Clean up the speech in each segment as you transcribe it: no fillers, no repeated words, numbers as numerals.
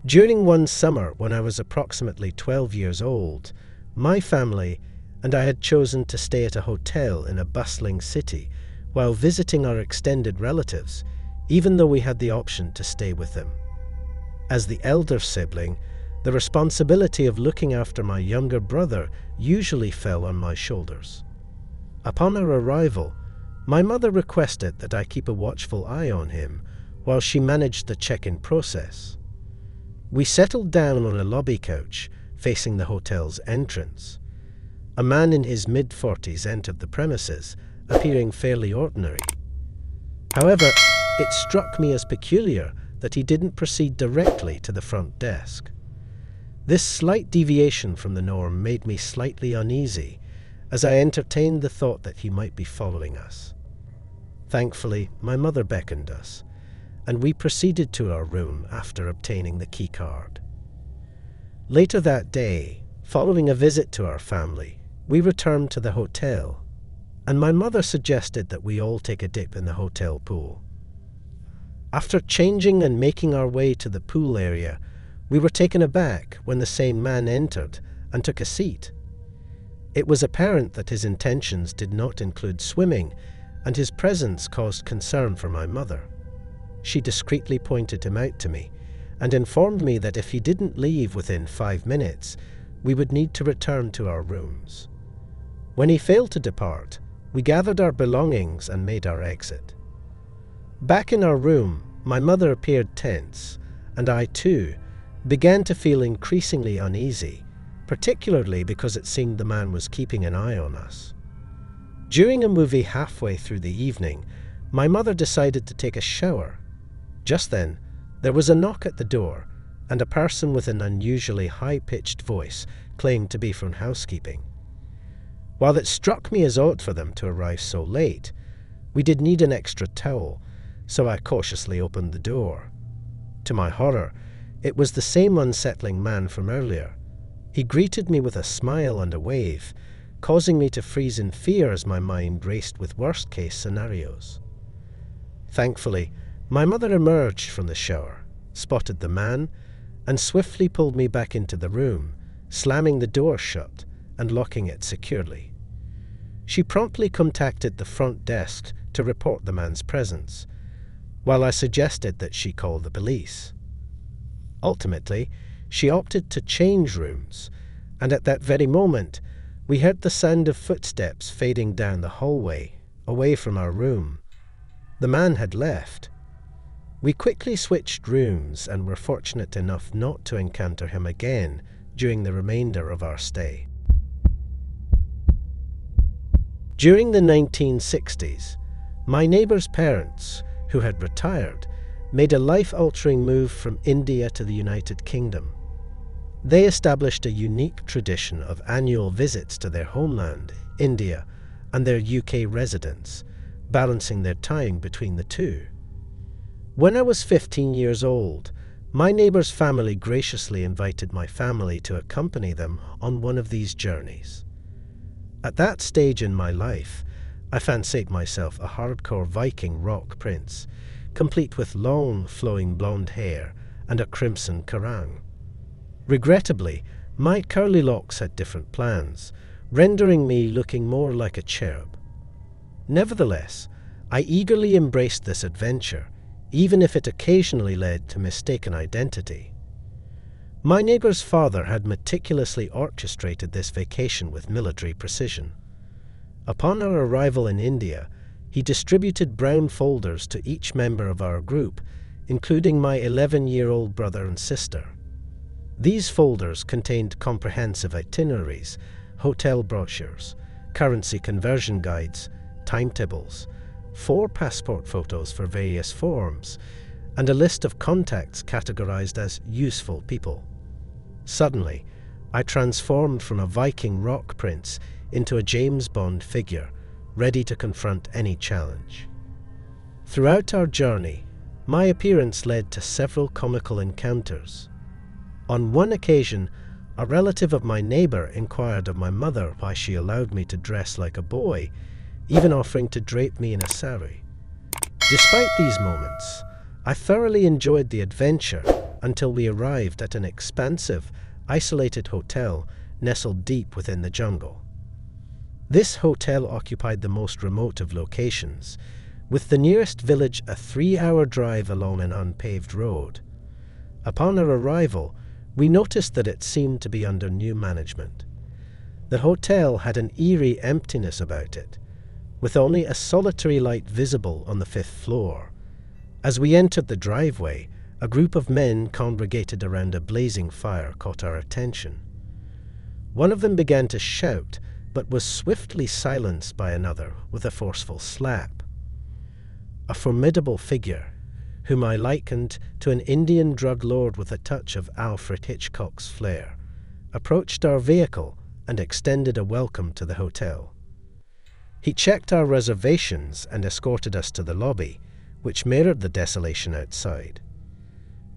During one summer when I was approximately 12 years old, my family and I had chosen to stay at a hotel in a bustling city while visiting our extended relatives, even though we had the option to stay with them. As the elder sibling, the responsibility of looking after my younger brother usually fell on my shoulders. Upon our arrival, my mother requested that I keep a watchful eye on him while she managed the check-in process. We settled down on a lobby couch facing the hotel's entrance. A man in his mid-40s entered the premises, appearing fairly ordinary. However, it struck me as peculiar that he didn't proceed directly to the front desk. This slight deviation from the norm made me slightly uneasy, as I entertained the thought that he might be following us. Thankfully, my mother beckoned us, and we proceeded to our room after obtaining the key card. Later that day, following a visit to our family, we returned to the hotel, and my mother suggested that we all take a dip in the hotel pool. After changing and making our way to the pool area, we were taken aback when the same man entered and took a seat. It was apparent that his intentions did not include swimming, and his presence caused concern for my mother. She discreetly pointed him out to me and informed me that if he didn't leave within 5 minutes, we would need to return to our rooms. When he failed to depart, we gathered our belongings and made our exit. Back in our room, my mother appeared tense, and I too began to feel increasingly uneasy, particularly because it seemed the man was keeping an eye on us. During a movie halfway through the evening, my mother decided to take a shower. Just then, there was a knock at the door, and a person with an unusually high-pitched voice claimed to be from housekeeping. While it struck me as odd for them to arrive so late, we did need an extra towel, so I cautiously opened the door. To my horror, it was the same unsettling man from earlier. He greeted me with a smile and a wave, causing me to freeze in fear as my mind raced with worst-case scenarios. Thankfully, my mother emerged from the shower, spotted the man, and swiftly pulled me back into the room, slamming the door shut and locking it securely. She promptly contacted the front desk to report the man's presence, while I suggested that she call the police. Ultimately, she opted to change rooms, and at that very moment, we heard the sound of footsteps fading down the hallway, away from our room. The man had left. We quickly switched rooms and were fortunate enough not to encounter him again during the remainder of our stay. During the 1960s, my neighbor's parents, who had retired, made a life-altering move from India to the United Kingdom. They established a unique tradition of annual visits to their homeland, India, and their UK residence, balancing their time between the two. When I was 15 years old, my neighbor's family graciously invited my family to accompany them on one of these journeys. At that stage in my life, I fancied myself a hardcore Viking rock prince, complete with long, flowing blonde hair and a crimson kerang. Regrettably, my curly locks had different plans, rendering me looking more like a cherub. Nevertheless, I eagerly embraced this adventure, even if it occasionally led to mistaken identity. My neighbor's father had meticulously orchestrated this vacation with military precision. Upon our arrival in India, he distributed brown folders to each member of our group, including my 11-year-old brother and sister. These folders contained comprehensive itineraries, hotel brochures, currency conversion guides, timetables, 4 passport photos for various forms, and a list of contacts categorized as useful people. Suddenly, I transformed from a Viking rock prince into a James Bond figure, ready to confront any challenge. Throughout our journey, my appearance led to several comical encounters. On one occasion, a relative of my neighbor inquired of my mother why she allowed me to dress like a boy, even offering to drape me in a sari. Despite these moments, I thoroughly enjoyed the adventure until we arrived at an expansive, isolated hotel nestled deep within the jungle. This hotel occupied the most remote of locations, with the nearest village a 3-hour drive along an unpaved road. Upon our arrival, we noticed that it seemed to be under new management. The hotel had an eerie emptiness about it, with only a solitary light visible on the 5th floor. As we entered the driveway, a group of men congregated around a blazing fire caught our attention. One of them began to shout, but was swiftly silenced by another with a forceful slap. A formidable figure, whom I likened to an Indian drug lord with a touch of Alfred Hitchcock's flair, approached our vehicle and extended a welcome to the hotel. He checked our reservations and escorted us to the lobby, which mirrored the desolation outside.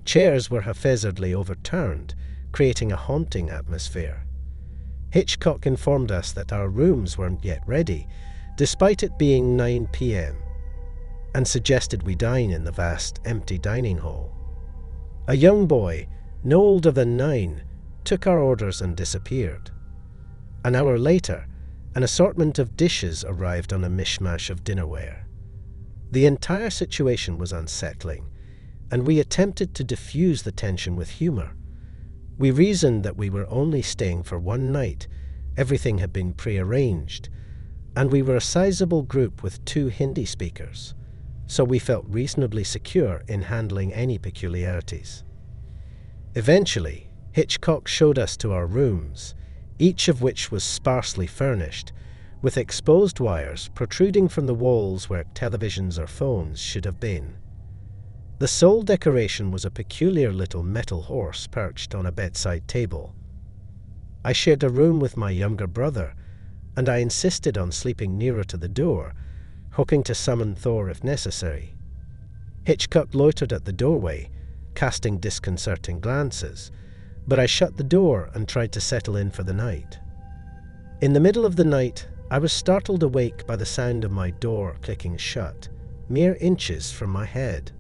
Chairs were haphazardly overturned, creating a haunting atmosphere. Hitchcock informed us that our rooms weren't yet ready, despite it being 9 p.m., and suggested we dine in the vast, empty dining hall. A young boy, no older than 9, took our orders and disappeared. An hour later, an assortment of dishes arrived on a mishmash of dinnerware. The entire situation was unsettling, and we attempted to diffuse the tension with humor. We reasoned that we were only staying for one night, everything had been prearranged, and we were a sizable group with 2 Hindi speakers, so we felt reasonably secure in handling any peculiarities. Eventually, Hitchcock showed us to our rooms, each of which was sparsely furnished, with exposed wires protruding from the walls where televisions or phones should have been. The sole decoration was a peculiar little metal horse perched on a bedside table. I shared a room with my younger brother, and I insisted on sleeping nearer to the door, hoping to summon Thor if necessary. Hitchcock loitered at the doorway, casting disconcerting glances, but I shut the door and tried to settle in for the night. In the middle of the night, I was startled awake by the sound of my door clicking shut, mere inches from my head.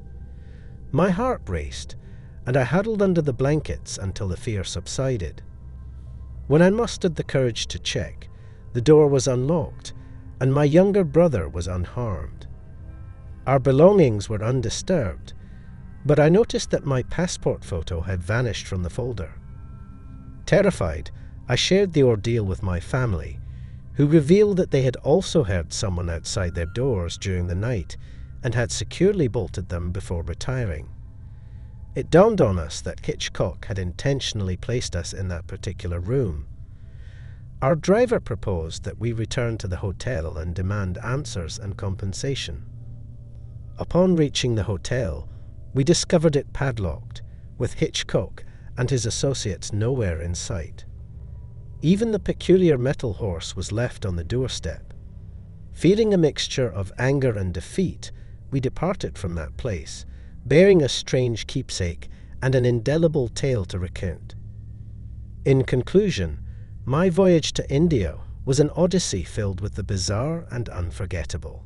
My heart raced, and I huddled under the blankets until the fear subsided. When I mustered the courage to check, the door was unlocked, and my younger brother was unharmed. Our belongings were undisturbed, but I noticed that my passport photo had vanished from the folder. Terrified, I shared the ordeal with my family, who revealed that they had also heard someone outside their doors during the night and had securely bolted them before retiring. It dawned on us that Hitchcock had intentionally placed us in that particular room. Our driver proposed that we return to the hotel and demand answers and compensation. Upon reaching the hotel, we discovered it padlocked, with Hitchcock and his associates nowhere in sight. Even the peculiar metal horse was left on the doorstep. Feeling a mixture of anger and defeat, we departed from that place, bearing a strange keepsake and an indelible tale to recount. In conclusion, my voyage to India was an odyssey filled with the bizarre and unforgettable.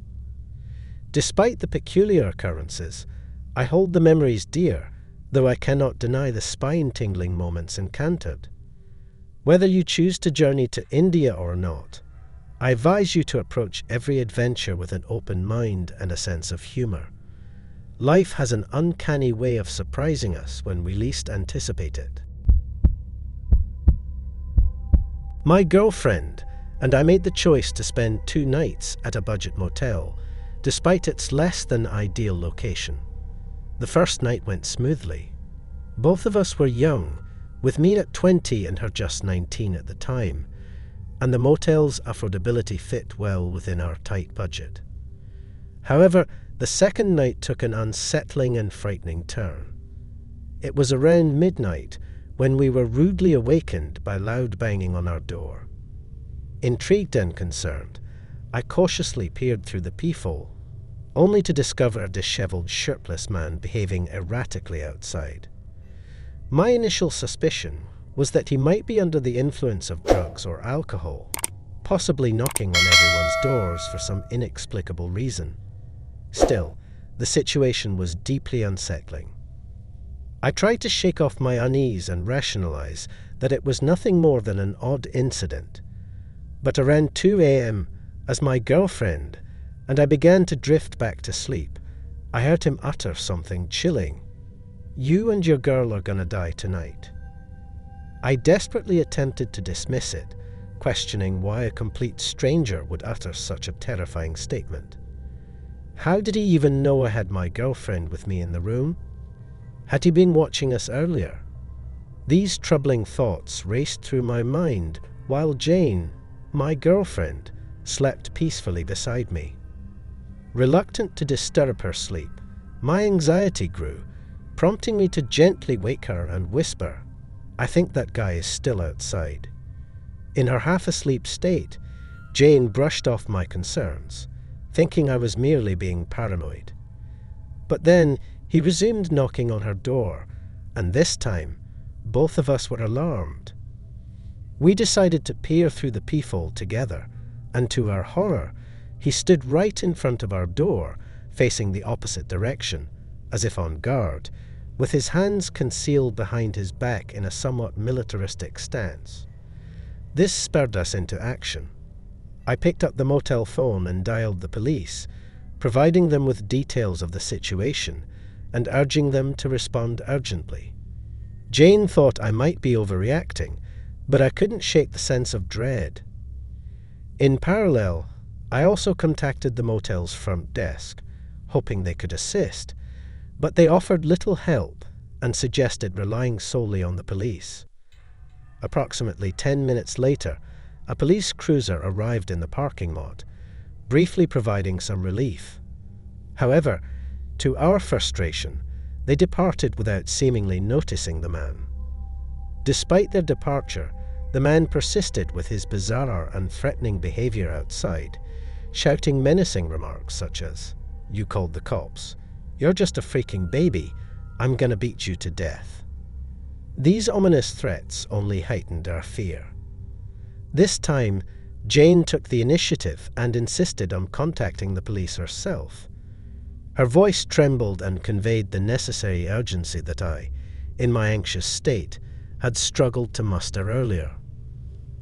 Despite the peculiar occurrences, I hold the memories dear, though I cannot deny the spine-tingling moments encountered. Whether you choose to journey to India or not, I advise you to approach every adventure with an open mind and a sense of humor. Life has an uncanny way of surprising us when we least anticipate it. My girlfriend and I made the choice to spend 2 nights at a budget motel, despite its less than ideal location. The first night went smoothly. Both of us were young, with me at 20 and her just 19 at the time, and the motel's affordability fit well within our tight budget. However, the second night took an unsettling and frightening turn. It was around midnight when we were rudely awakened by loud banging on our door. Intrigued and concerned, I cautiously peered through the peephole, only to discover a disheveled, shirtless man behaving erratically outside. My initial suspicion was that he might be under the influence of drugs or alcohol, possibly knocking on everyone's doors for some inexplicable reason. Still, the situation was deeply unsettling. I tried to shake off my unease and rationalize that it was nothing more than an odd incident. But around 2 a.m., as my girlfriend and I began to drift back to sleep, I heard him utter something chilling. "You and your girl are gonna die tonight." I desperately attempted to dismiss it, questioning why a complete stranger would utter such a terrifying statement. How did he even know I had my girlfriend with me in the room? Had he been watching us earlier? These troubling thoughts raced through my mind while Jane, my girlfriend, slept peacefully beside me. Reluctant to disturb her sleep, my anxiety grew, prompting me to gently wake her and whisper, "I think that guy is still outside." In her half-asleep state, Jane brushed off my concerns, thinking I was merely being paranoid. But then he resumed knocking on her door, and this time, both of us were alarmed. We decided to peer through the peephole together, and to our horror, he stood right in front of our door, facing the opposite direction, as if on guard, with his hands concealed behind his back in a somewhat militaristic stance. This spurred us into action. I picked up the motel phone and dialed the police, providing them with details of the situation and urging them to respond urgently. Jane thought I might be overreacting, but I couldn't shake the sense of dread. In parallel, I also contacted the motel's front desk, hoping they could assist, but they offered little help and suggested relying solely on the police. Approximately 10 minutes later, a police cruiser arrived in the parking lot, briefly providing some relief. However, to our frustration, they departed without seemingly noticing the man. Despite their departure, the man persisted with his bizarre and threatening behavior outside, shouting menacing remarks such as, "You called the cops. You're just a freaking baby. I'm gonna beat you to death." These ominous threats only heightened our fear. This time, Jane took the initiative and insisted on contacting the police herself. Her voice trembled and conveyed the necessary urgency that I, in my anxious state, had struggled to muster earlier.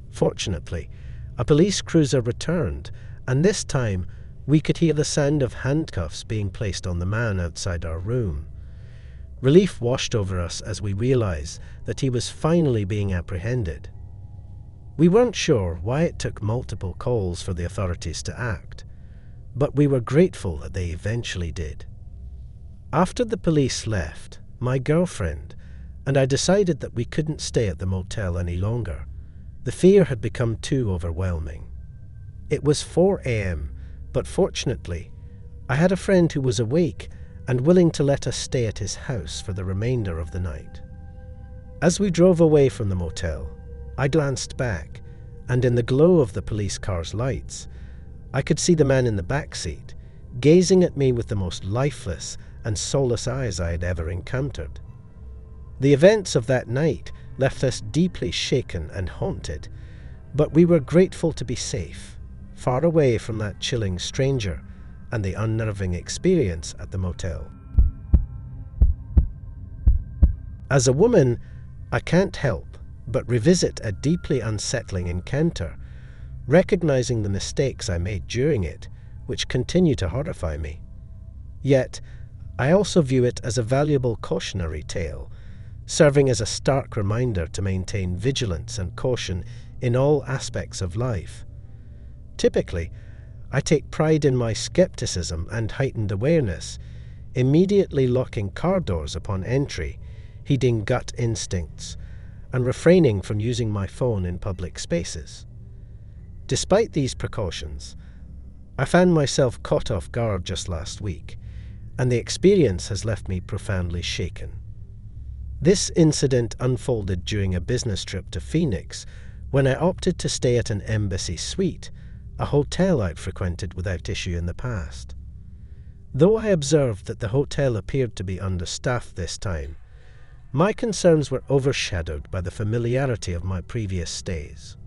Fortunately, a police cruiser returned, and this time we could hear the sound of handcuffs being placed on the man outside our room. Relief washed over us as we realized that he was finally being apprehended. We weren't sure why it took multiple calls for the authorities to act, but we were grateful that they eventually did. After the police left, my girlfriend and I decided that we couldn't stay at the motel any longer. The fear had become too overwhelming. It was 4 a.m., but fortunately, I had a friend who was awake and willing to let us stay at his house for the remainder of the night. As we drove away from the motel, I glanced back, and in the glow of the police car's lights, I could see the man in the back seat, gazing at me with the most lifeless and soulless eyes I had ever encountered. The events of that night left us deeply shaken and haunted, but we were grateful to be safe, far away from that chilling stranger and the unnerving experience at the motel. As a woman, I can't help but revisit a deeply unsettling encounter, recognizing the mistakes I made during it, which continue to horrify me. Yet, I also view it as a valuable cautionary tale, serving as a stark reminder to maintain vigilance and caution in all aspects of life. Typically, I take pride in my skepticism and heightened awareness, immediately locking car doors upon entry, heeding gut instincts, and refraining from using my phone in public spaces. Despite these precautions, I found myself caught off guard just last week, and the experience has left me profoundly shaken. This incident unfolded during a business trip to Phoenix when I opted to stay at an embassy suite, a hotel I'd frequented without issue in the past. Though I observed that the hotel appeared to be understaffed this time, my concerns were overshadowed by the familiarity of my previous stays.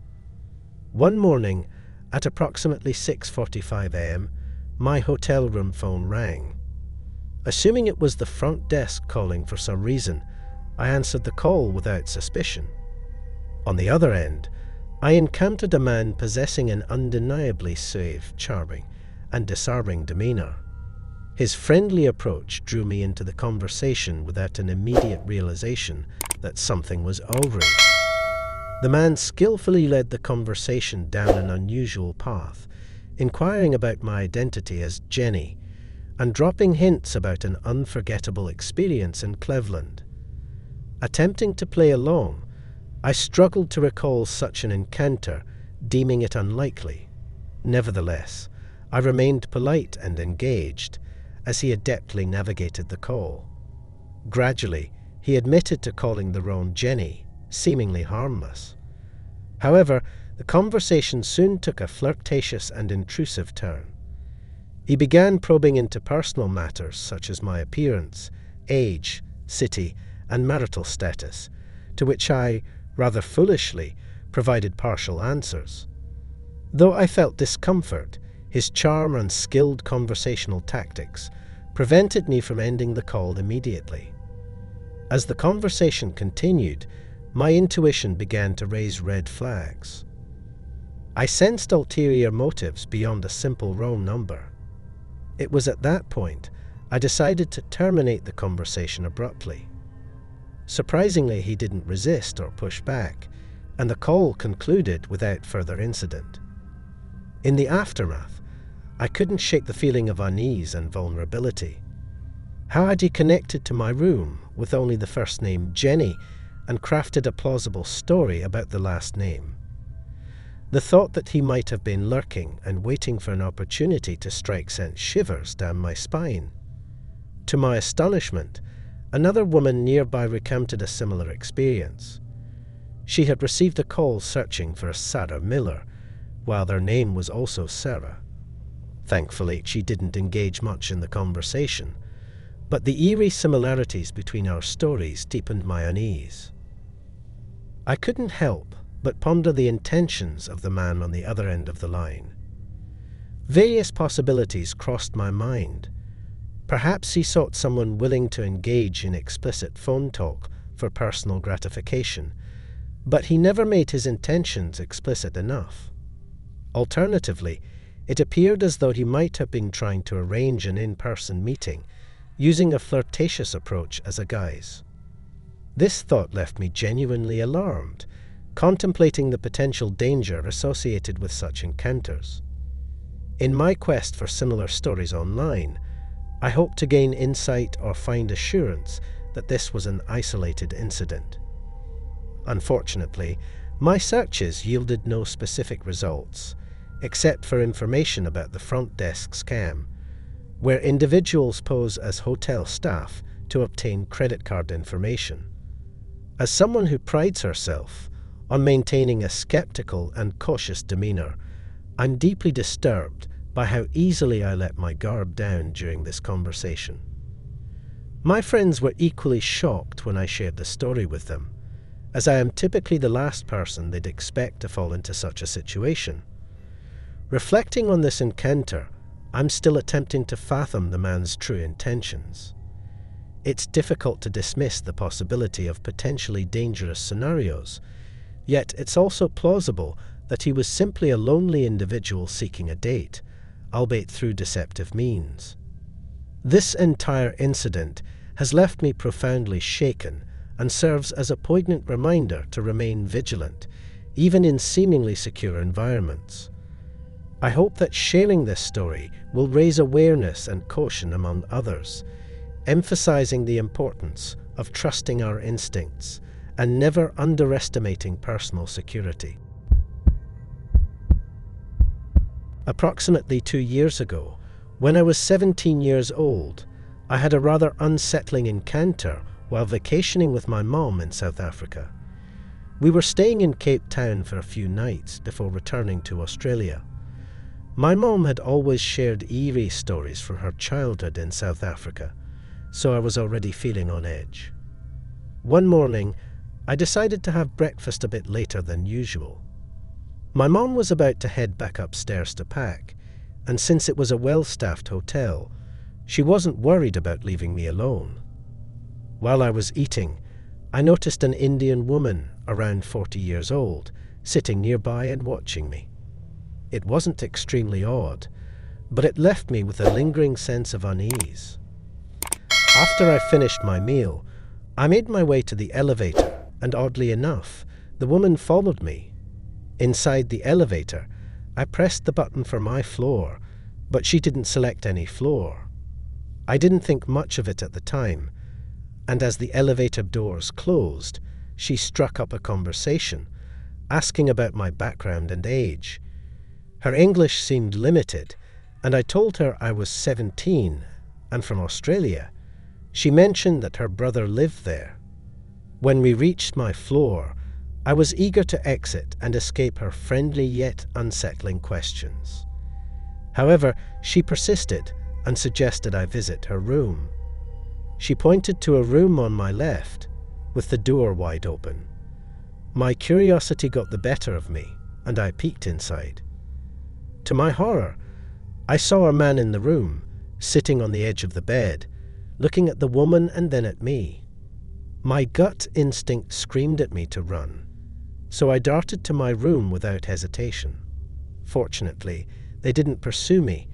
One morning, at approximately 6:45 a.m., my hotel room phone rang. Assuming it was the front desk calling for some reason, I answered the call without suspicion. On the other end, I encountered a man possessing an undeniably suave, charming, and disarming demeanor. His friendly approach drew me into the conversation without an immediate realization that something was awry. The man skillfully led the conversation down an unusual path, inquiring about my identity as Jenny, and dropping hints about an unforgettable experience in Cleveland. Attempting to play along, I struggled to recall such an encounter, deeming it unlikely. Nevertheless, I remained polite and engaged as he adeptly navigated the call. Gradually, he admitted to calling the wrong Jenny, seemingly harmless. However, the conversation soon took a flirtatious and intrusive turn. He began probing into personal matters such as my appearance, age, city, and marital status, to which I, rather foolishly, provided partial answers. Though I felt discomfort, his charm and skilled conversational tactics prevented me from ending the call immediately. As the conversation continued, my intuition began to raise red flags. I sensed ulterior motives beyond a simple wrong number. It was at that point I decided to terminate the conversation abruptly. Surprisingly, he didn't resist or push back, and the call concluded without further incident. In the aftermath, I couldn't shake the feeling of unease and vulnerability. How had he connected to my room with only the first name Jenny and crafted a plausible story about the last name? The thought that he might have been lurking and waiting for an opportunity to strike sent shivers down my spine. To my astonishment, another woman nearby recounted a similar experience. She had received a call searching for a Sarah Miller, while their name was also Sarah. Thankfully, she didn't engage much in the conversation, but the eerie similarities between our stories deepened my unease. I couldn't help but ponder the intentions of the man on the other end of the line. Various possibilities crossed my mind. Perhaps he sought someone willing to engage in explicit phone talk for personal gratification, but he never made his intentions explicit enough. Alternatively, it appeared as though he might have been trying to arrange an in-person meeting, using a flirtatious approach as a guise. This thought left me genuinely alarmed, contemplating the potential danger associated with such encounters. In my quest for similar stories online, I hope to gain insight or find assurance that this was an isolated incident. Unfortunately, my searches yielded no specific results, except for information about the front desk scam, where individuals pose as hotel staff to obtain credit card information. As someone who prides herself on maintaining a skeptical and cautious demeanor, I'm deeply disturbed by how easily I let my guard down during this conversation. My friends were equally shocked when I shared the story with them, as I am typically the last person they'd expect to fall into such a situation. Reflecting on this encounter, I'm still attempting to fathom the man's true intentions. It's difficult to dismiss the possibility of potentially dangerous scenarios, yet it's also plausible that he was simply a lonely individual seeking a date, albeit through deceptive means. This entire incident has left me profoundly shaken and serves as a poignant reminder to remain vigilant, even in seemingly secure environments. I hope that sharing this story will raise awareness and caution among others, emphasizing the importance of trusting our instincts and never underestimating personal security. Approximately 2 years ago, when I was 17 years old, I had a rather unsettling encounter while vacationing with my mom in South Africa. We were staying in Cape Town for a few nights before returning to Australia. My mom had always shared eerie stories from her childhood in South Africa, so I was already feeling on edge. One morning, I decided to have breakfast a bit later than usual. My mom was about to head back upstairs to pack, and since it was a well-staffed hotel, she wasn't worried about leaving me alone. While I was eating, I noticed an Indian woman around 40 years old sitting nearby and watching me. It wasn't extremely odd, but it left me with a lingering sense of unease. After I finished my meal, I made my way to the elevator, and oddly enough, the woman followed me. Inside the elevator, I pressed the button for my floor, but she didn't select any floor. I didn't think much of it at the time, and as the elevator doors closed, she struck up a conversation, asking about my background and age. Her English seemed limited, and I told her I was 17 and from Australia. She mentioned that her brother lived there. When we reached my floor, I was eager to exit and escape her friendly yet unsettling questions. However, she persisted and suggested I visit her room. She pointed to a room on my left, with the door wide open. My curiosity got the better of me, and I peeked inside. To my horror, I saw a man in the room, sitting on the edge of the bed, looking at the woman and then at me. My gut instinct screamed at me to run, so I darted to my room without hesitation. Fortunately, they didn't pursue me,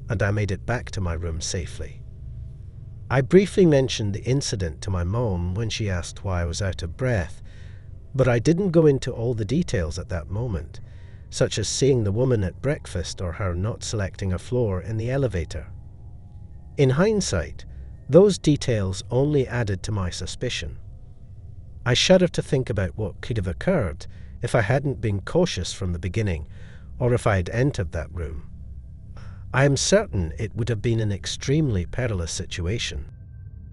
and I made it back to my room safely. I briefly mentioned the incident to my mom when she asked why I was out of breath, but I didn't go into all the details at that moment, such as seeing the woman at breakfast or her not selecting a floor in the elevator. In hindsight, those details only added to my suspicion. I shudder to think about what could have occurred if I hadn't been cautious from the beginning, or if I had entered that room. I am certain it would have been an extremely perilous situation.